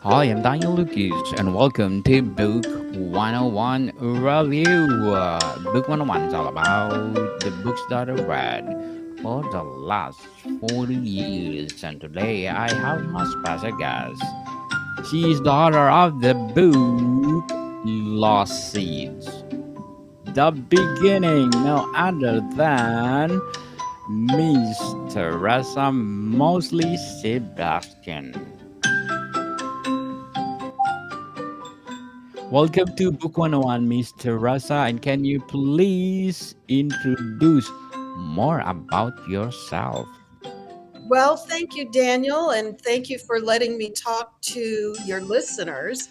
Hi, I'm Daniel Lucas, and welcome to Book 101 Review. Book 101 is all about the books that I read for the last 40 years, and today I have my special guest. She is the author of the book Lost Seeds. The beginning, no other than Miss Teresa Mosley Sebastian. Welcome to Book 101, Miss Teresa. And can you please introduce more about yourself? Well, thank you, Daniel, and thank you for letting me talk to your listeners.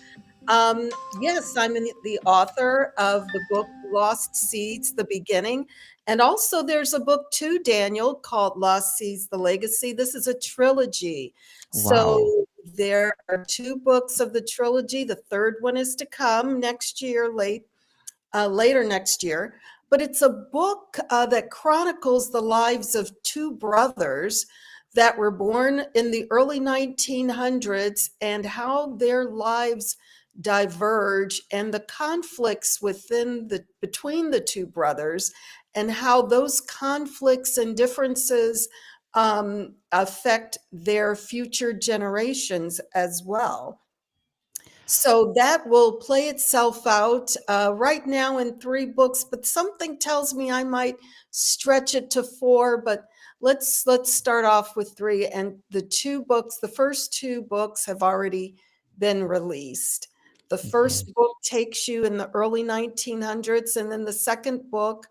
Yes, I'm the author of the book Lost Seeds, The Beginning. And also, there's a book too, Daniel, called Lost Seeds, The Legacy. This is a trilogy. Wow. So there are two books of the trilogy. The third one is to come next year, later next year. But it's a book that chronicles the lives of two brothers that were born in the early 1900s and how their lives diverge and the conflicts between the two brothers and how those conflicts and differences affect their future generations as well. So that will play itself out right now in three books, but something tells me I might stretch it to four. But let's start off with three. And the first two books have already been released. The Yes. first book takes you in the early 1900s, and then the second book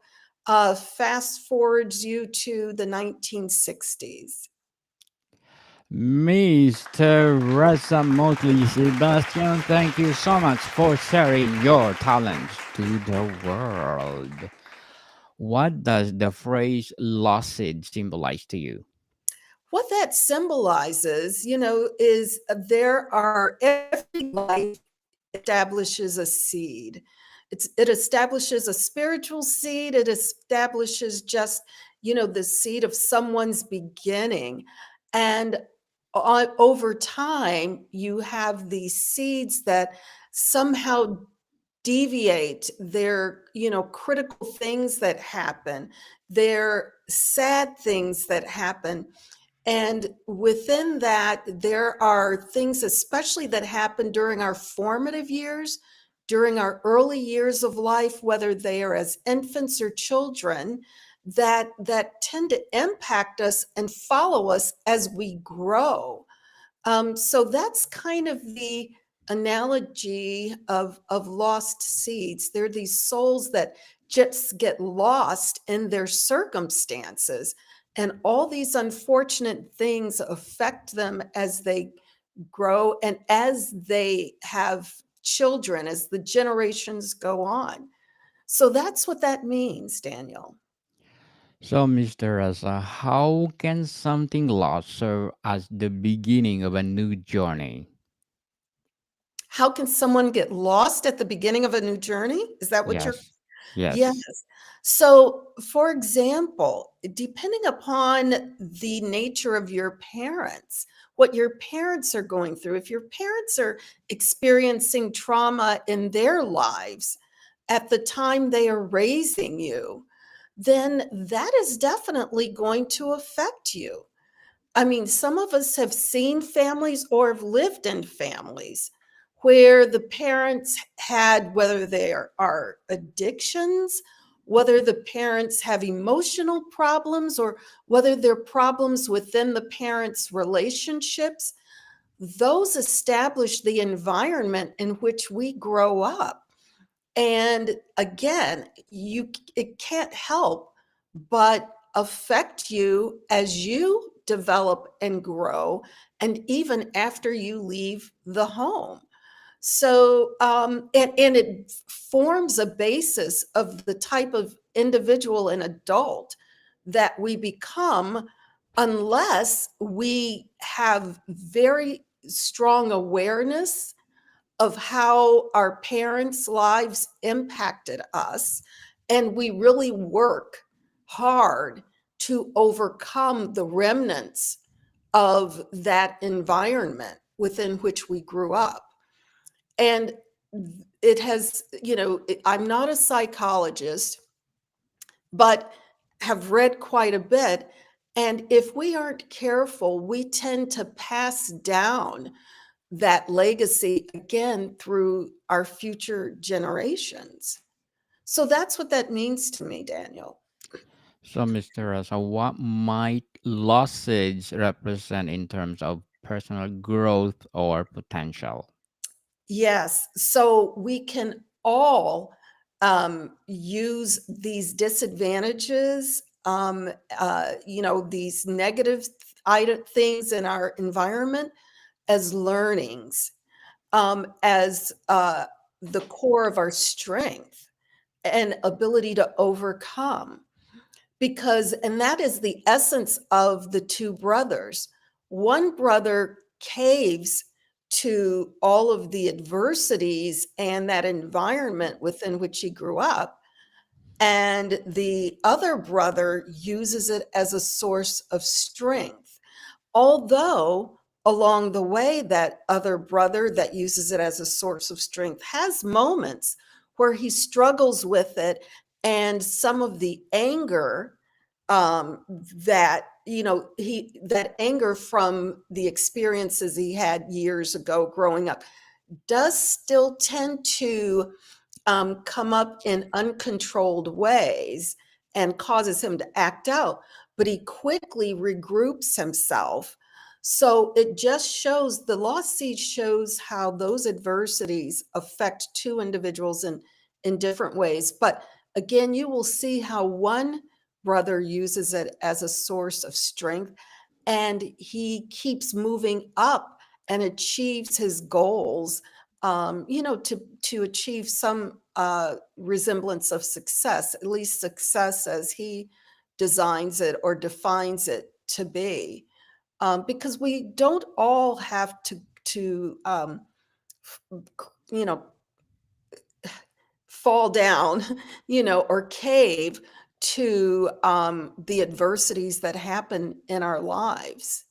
fast forwards you to the 1960s. Miss Teresa Motley Sebastian, thank you so much for sharing your talents to the world. What does the phrase lost seed symbolize to you? What that symbolizes, is every life establishes a seed. It establishes a spiritual seed. It establishes just, the seed of someone's beginning. And over time, you have these seeds that somehow deviate. They're, critical things that happen. They're sad things that happen, and within that, there are things, especially that happen during our formative years, during our early years of life, whether they are as infants or children, that tend to impact us and follow us as we grow. So that's kind of the analogy of lost seeds. They're these souls that just get lost in their circumstances. And all these unfortunate things affect them as they grow and as they have children, as the generations go on. So that's what that means, Daniel. So, Miss Teresa, how can something lost serve as the beginning of a new journey? How can someone get lost at the beginning of a new journey? Is that what you're? Yes. Yes. Yes. So, for example, depending upon the nature of your parents, what your parents are going through, if your parents are experiencing trauma in their lives at the time they are raising you, then that is definitely going to affect you. I mean, some of us have seen families or have lived in families where the parents had, whether there are addictions, whether the parents have emotional problems, or whether there are problems within the parents' relationships, those establish the environment in which we grow up. And again, it can't help but affect you as you develop and grow, and even after you leave the home. So, and it forms a basis of the type of individual and adult that we become unless we have very strong awareness of how our parents' lives impacted us, and we really work hard to overcome the remnants of that environment. within which we grew up. And it has, I'm not a psychologist, but have read quite a bit. And if we aren't careful, we tend to pass down that legacy again through our future generations. So that's what that means to me, Daniel. So, Mr. Russell, what might losses represent in terms of personal growth or potential? Yes. So we can all use these disadvantages, these negative things in our environment as learnings, as the core of our strength and ability to overcome. And that is the essence of the two brothers. One brother caves to all of the adversities and that environment within which he grew up. And the other brother uses it as a source of strength. Although along the way, that other brother that uses it as a source of strength has moments where he struggles with it, and some of the anger that that anger from the experiences he had years ago growing up does still tend to come up in uncontrolled ways and causes him to act out, but he quickly regroups himself. So it just shows, the lost seed shows how those adversities affect two individuals in different ways. But again, you will see how one brother uses it as a source of strength, and he keeps moving up and achieves his goals, to achieve some resemblance of success, at least success as he designs it or defines it to be. Because we don't all have to you know, fall down, or cave to the adversities that happen in our lives.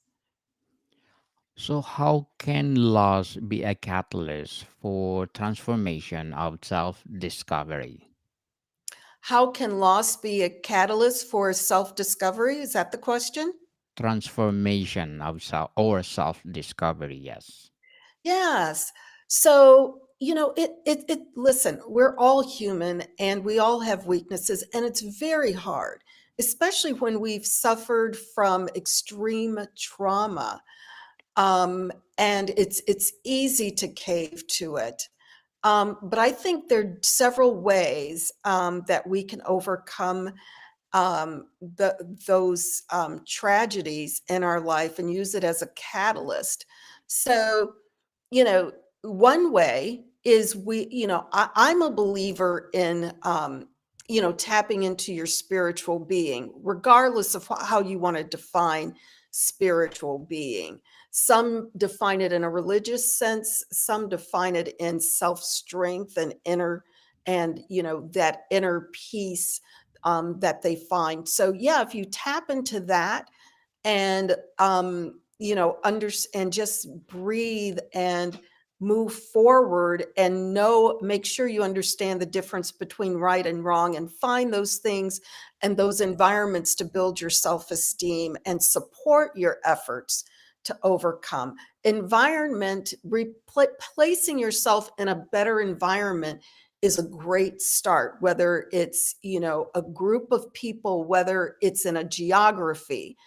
So, how can loss be a catalyst for transformation of self discovery? How can loss be a catalyst for self discovery? Is that the question? Transformation of self discovery, yes. Yes. So, listen, we're all human and we all have weaknesses, and it's very hard, especially when we've suffered from extreme trauma. And it's easy to cave to it. But I think there are several ways that we can overcome those tragedies in our life and use it as a catalyst. So, you know, one way is I'm a believer in, tapping into your spiritual being, regardless of how you want to define spiritual being. Some define it in a religious sense, some define it in self strength and that inner peace that they find. So, yeah, if you tap into that and and just breathe and move forward and make sure you understand the difference between right and wrong, and find those things and those environments to build your self-esteem and support your efforts to overcome. Placing yourself in a better environment is a great start, whether it's a group of people, whether it's in a geography.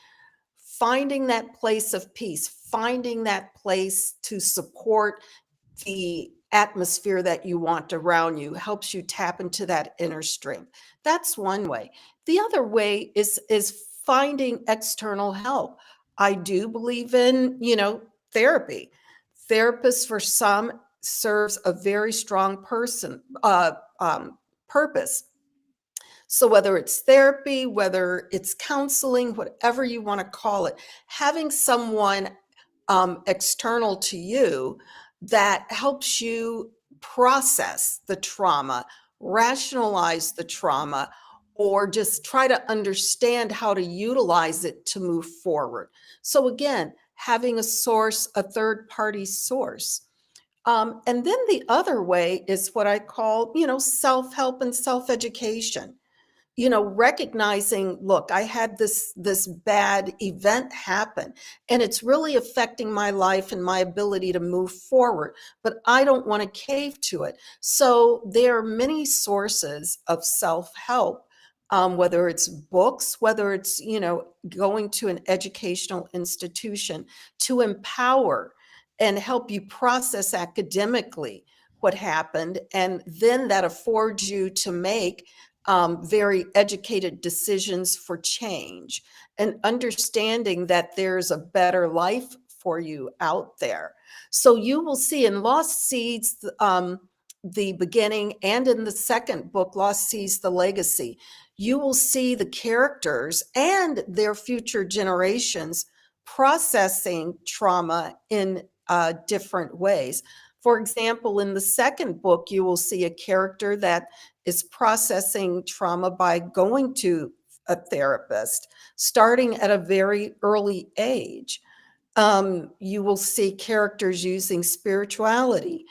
Finding that place of peace, finding that place to support the atmosphere that you want around you helps you tap into that inner strength. That's one way. The other way is finding external help. I do believe in, therapy. Therapists, for some, serves a very strong purpose. So whether it's therapy, whether it's counseling, whatever you want to call it, having someone external to you that helps you process the trauma, rationalize the trauma, or just try to understand how to utilize it to move forward. So again, having a source, a third party source. And then the other way is what I call, self-help and self-education. Recognizing, look, I had this bad event happen, and it's really affecting my life and my ability to move forward, but I don't want to cave to it. So there are many sources of self-help, whether it's books, whether it's, going to an educational institution to empower and help you process academically what happened, and then that affords you to make very educated decisions for change, and understanding that there's a better life for you out there. So you will see in Lost Seeds, the beginning, and in the second book, Lost Seeds, the Legacy, you will see the characters and their future generations processing trauma in different ways. For example, in the second book, you will see a character that is processing trauma by going to a therapist, starting at a very early age. You will see characters using spirituality.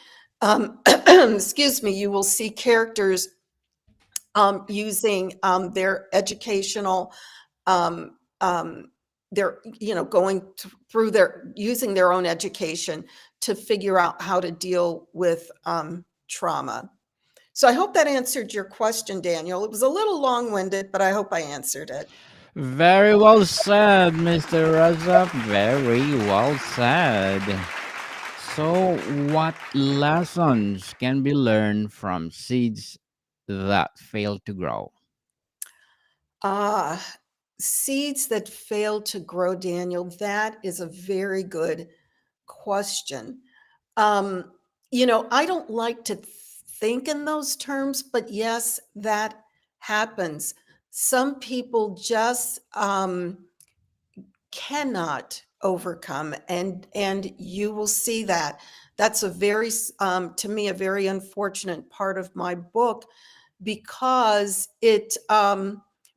Excuse me, you will see characters using their educational, um, um, they're going through their using their own education to figure out how to deal with trauma. So I hope that answered your question, Daniel. It was a little long-winded, but I hope I answered it. Very well said, Mr. Raza. Very well said. So, what lessons can be learned from seeds that fail to grow? Ah, seeds that fail to grow, Daniel, that is a very good question. Um, I don't like to think in those terms, but yes, that happens. Some people just cannot overcome, and you will see that. That's a very to me, a very unfortunate part of my book, because it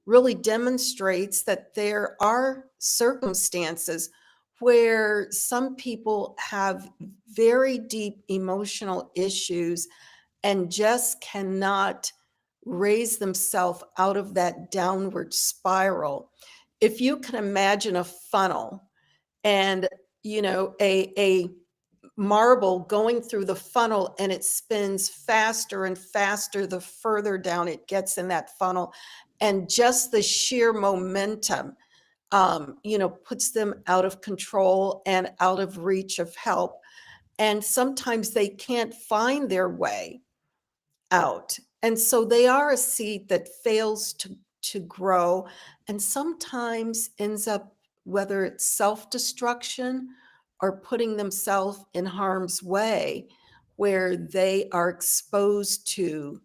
really demonstrates that there are circumstances where some people have very deep emotional issues and just cannot raise themselves out of that downward spiral. If you can imagine a funnel, and a marble going through the funnel, and it spins faster and faster the further down it gets in that funnel, and just the sheer momentum puts them out of control and out of reach of help, and sometimes they can't find their way out. And so they are a seed that fails to grow, and sometimes ends up, whether it's self-destruction or putting themselves in harm's way, where they are exposed to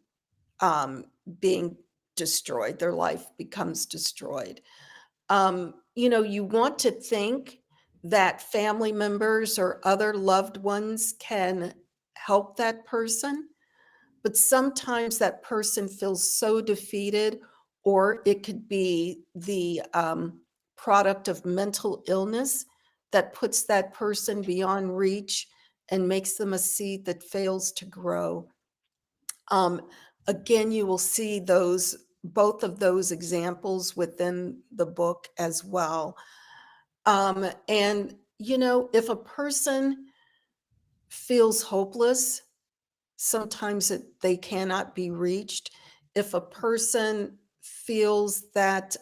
um, being destroyed. Their life becomes destroyed. You want to think that family members or other loved ones can help that person, but sometimes that person feels so defeated, or it could be the product of mental illness that puts that person beyond reach and makes them a seed that fails to grow. Um, Again, you will see both of those examples within the book as well. And if a person feels hopeless, sometimes they cannot be reached. If a person feels that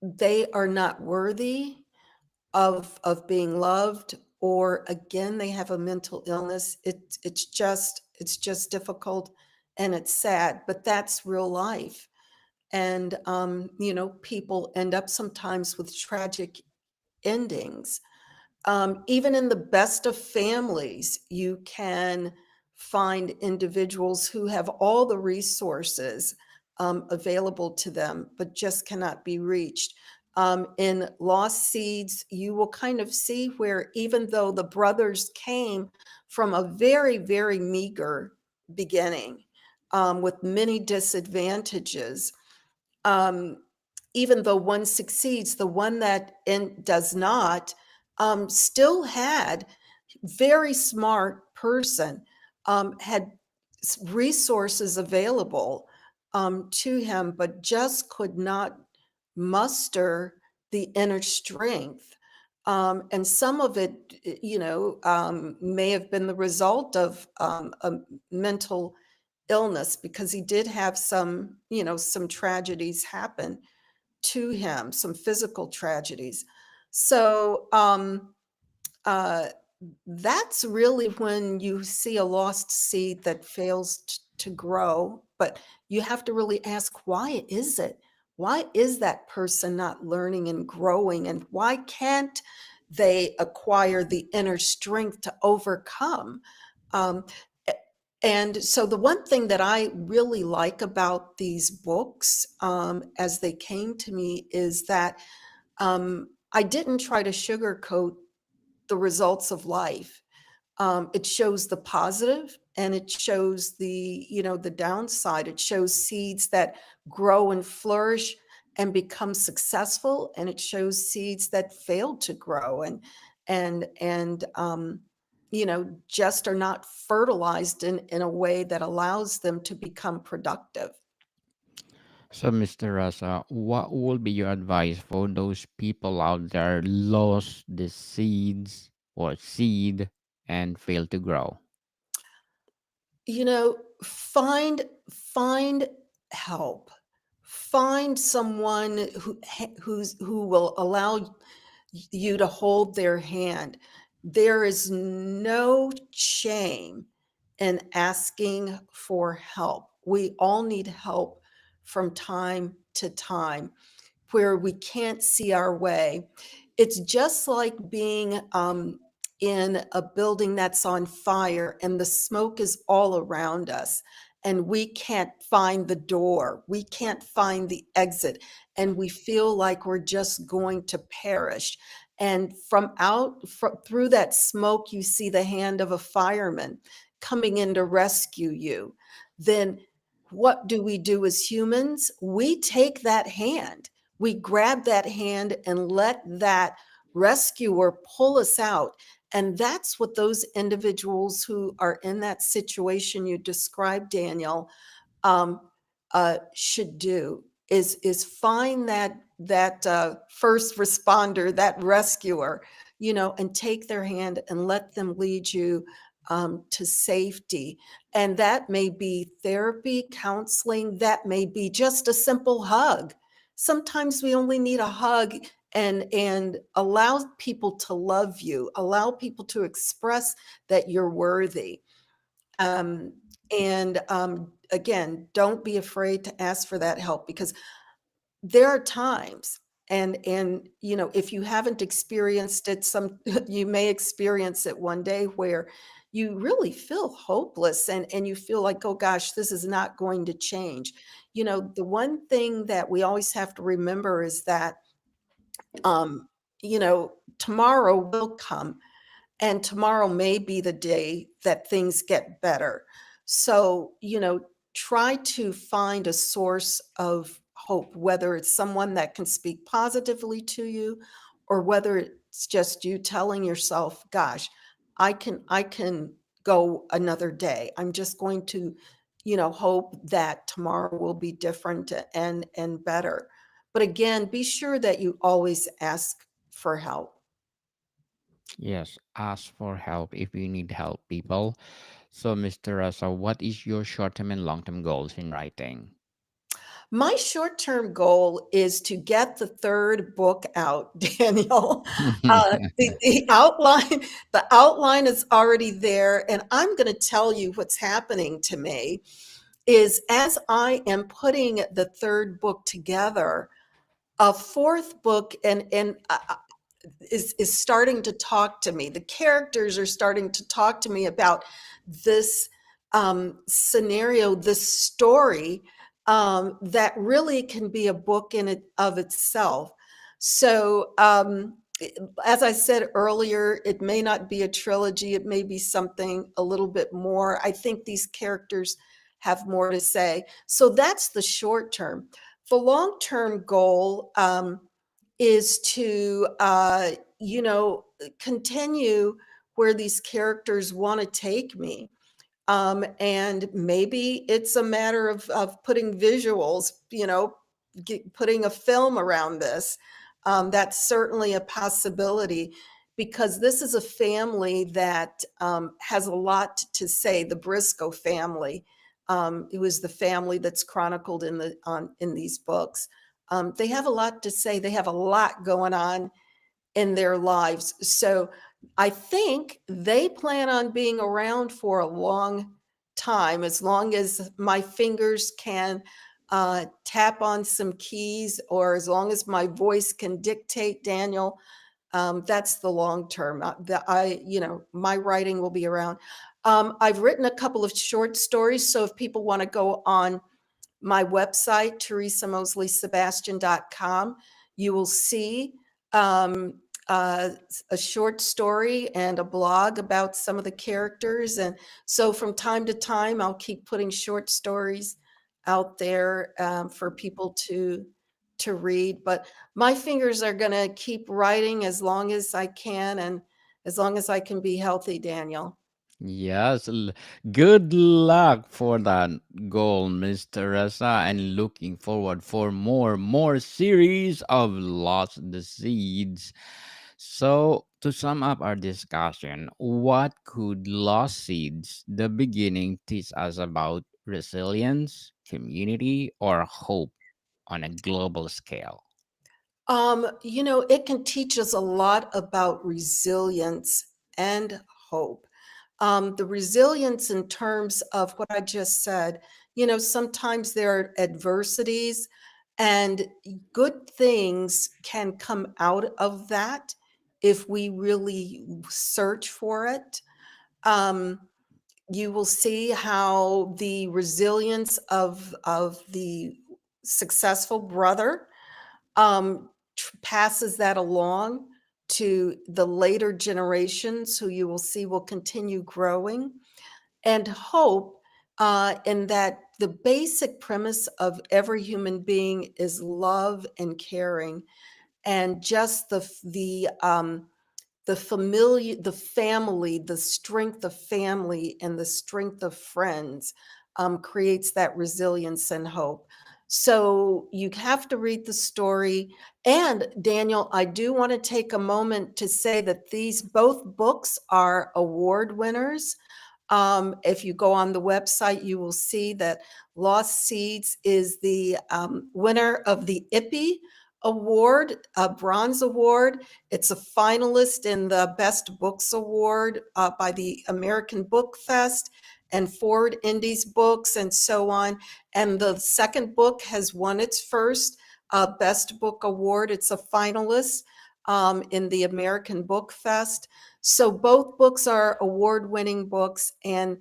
they are not worthy of being loved, or again they have a mental illness, it's just difficult, and it's sad, but that's real life. And people end up sometimes with tragic endings. Even in the best of families, you can find individuals who have all the resources available to them, but just cannot be reached. In Lost Seeds, you will kind of see where, even though the brothers came from a very, very meager beginning, with many disadvantages, um, even though one succeeds, the one that does not, still had very smart person, had resources available to him, but just could not muster the inner strength. And some of it, may have been the result of a mental illness, because he did have some tragedies happen to him, some physical tragedies. So, uh, that's really when you see a lost seed that fails to grow, but you have to really ask, why is it? Why is that person not learning and growing? And why can't they acquire the inner strength to overcome? Um, a- and so, the one thing that I really like about these books, as they came to me, is that I didn't try to sugarcoat the results of life. It shows the positive, and it shows the downside. It shows seeds that grow and flourish and become successful, and it shows seeds that fail to grow and just are not fertilized in a way that allows them to become productive. So, Mr. Rasa, what would be your advice for those people out there lost the seeds or seed and failed to grow? Find help. Find someone who will allow you to hold their hand. There is no shame in asking for help. We all need help from time to time where we can't see our way. It's just like being in a building that's on fire and the smoke is all around us, and we can't find the door, we can't find the exit, and we feel like we're just going to perish. And through that smoke, you see the hand of a fireman coming in to rescue you. Then what do we do as humans? We take that hand, we grab that hand and let that rescuer pull us out. And that's what those individuals who are in that situation you described, Daniel, um, should do, is find that first responder, that rescuer, and take their hand and let them lead you to safety. And that may be therapy, counseling, that may be just a simple hug. Sometimes we only need a hug, and allow people to love you, allow people to express that you're worthy. Um, and again, don't be afraid to ask for that help, because there are times, and if you haven't experienced it, you may experience it one day, where you really feel hopeless, and you feel like, oh gosh, this is not going to change. The one thing that we always have to remember is that um, tomorrow will come, and tomorrow may be the day that things get better. So, try to find a source of hope, whether it's someone that can speak positively to you, or whether it's just you telling yourself, gosh, I can go another day. I'm just going to, hope that tomorrow will be different and better. But again, be sure that you always ask for help. Yes, ask for help if you need help, people. So, Mr. Rasa, what is your short term and long term goals in writing? My short-term goal is to get the 3rd book out, Daniel. The outline is already there, and I'm gonna tell you what's happening to me is, as I am putting the 3rd book together, a 4th book is starting to talk to me. The characters are starting to talk to me about this scenario, this story, that really can be a book in it of itself. So, as I said earlier, it may not be a trilogy. It may be something a little bit more. I think these characters have more to say. So that's the short term. the long-term goal is to, continue where these characters want to take me. And maybe it's a matter of putting visuals, putting a film around this. That's certainly a possibility because this is a family that has a lot to say. The Briscoe family, it was the family that's chronicled in these books. They have a lot to say. They have a lot going on in their lives. So I think they plan on being around for a long time, as long as my fingers can tap on some keys, or as long as my voice can dictate, Daniel. That's the long term. My writing will be around. I've written a couple of short stories, so if people want to go on my website, teresamosleysebastian.com, you will see um, a short story and a blog about some of the characters. And so from time to time, I'll keep putting short stories out there for people to read. But my fingers are going to keep writing as long as I can and as long as I can be healthy, Daniel. Yes, good luck for that goal, Miss Teresa, and looking forward for more series of Lost the Seeds. So, to sum up our discussion, what could Lost Seeds, the beginning, teach us about resilience, community, or hope on a global scale? It can teach us a lot about resilience and hope. The resilience in terms of what I just said, sometimes there are adversities and good things can come out of that if we really search for it. Um, you will see how the resilience of the successful brother passes that along to the later generations who you will see will continue growing, and hope in that the basic premise of every human being is love and caring, and just the familiar, the family, the strength of family and the strength of friends creates that resilience and hope. So you have to read the story. And Daniel, I do want to take a moment to say that these both books are award winners. If you go on the website, you will see that Lost Seeds is the winner of the IPPY Award, a Bronze Award. It's a finalist in the Best Books Award by the American Book Fest and Forward Indies Books and so on. And the second book has won its first Best Book Award. It's a finalist in the American Book Fest. So both books are award-winning books, and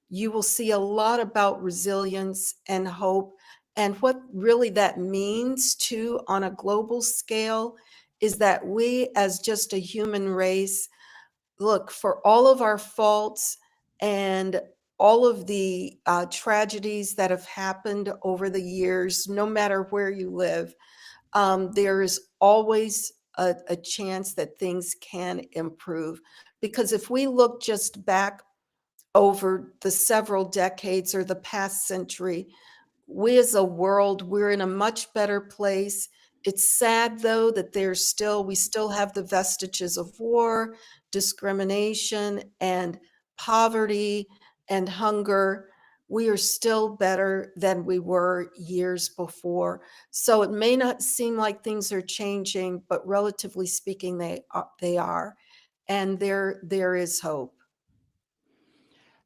you will see a lot about resilience and hope. And what really that means too on a global scale is that we as just a human race, look, for all of our faults and all of the tragedies that have happened over the years, no matter where you live, there is always a chance that things can improve. Because if we look just back over the several decades or the past century, we as a world, we're in a much better place. It's sad though that we still have the vestiges of war, discrimination, and poverty and hunger. We are still better than we were years before. So it may not seem like things are changing, but relatively speaking, they are. And there is hope.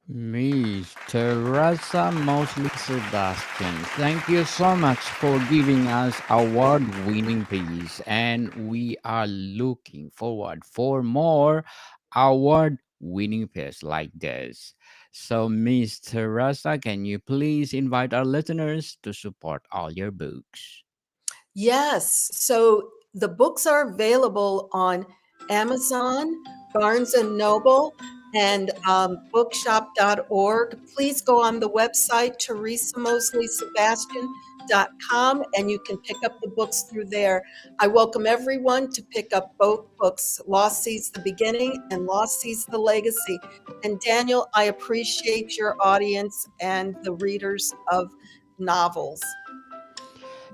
Miss Teresa Mosley Sebastian, thank you so much for giving us award-winning piece, and we are looking forward for more award-winning piece like this. So, Miss Teresa, can you please invite our listeners to support all your books? Yes. So the books are available on Amazon, Barnes and Noble, and bookshop.org. Please go on the website, Teresa Mosley Sebastian. bookstore.com, and you can pick up the books through there. I welcome everyone to pick up both books, Lost Sees the Beginning and Lost Sees the Legacy. And Daniel, I appreciate your audience and the readers of novels.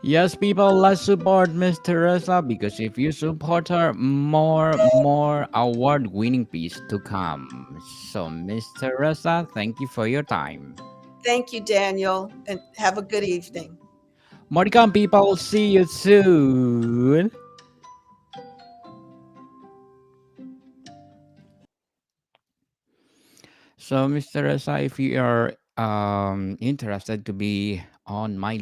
Yes, people, let's support Miss Teresa because if you support her, more award-winning piece to come. So, Miss Teresa, thank you for your time. Thank you, Daniel, and have a good evening. More to come, people. See you soon. So, Miss Teresa, if you are interested to be on my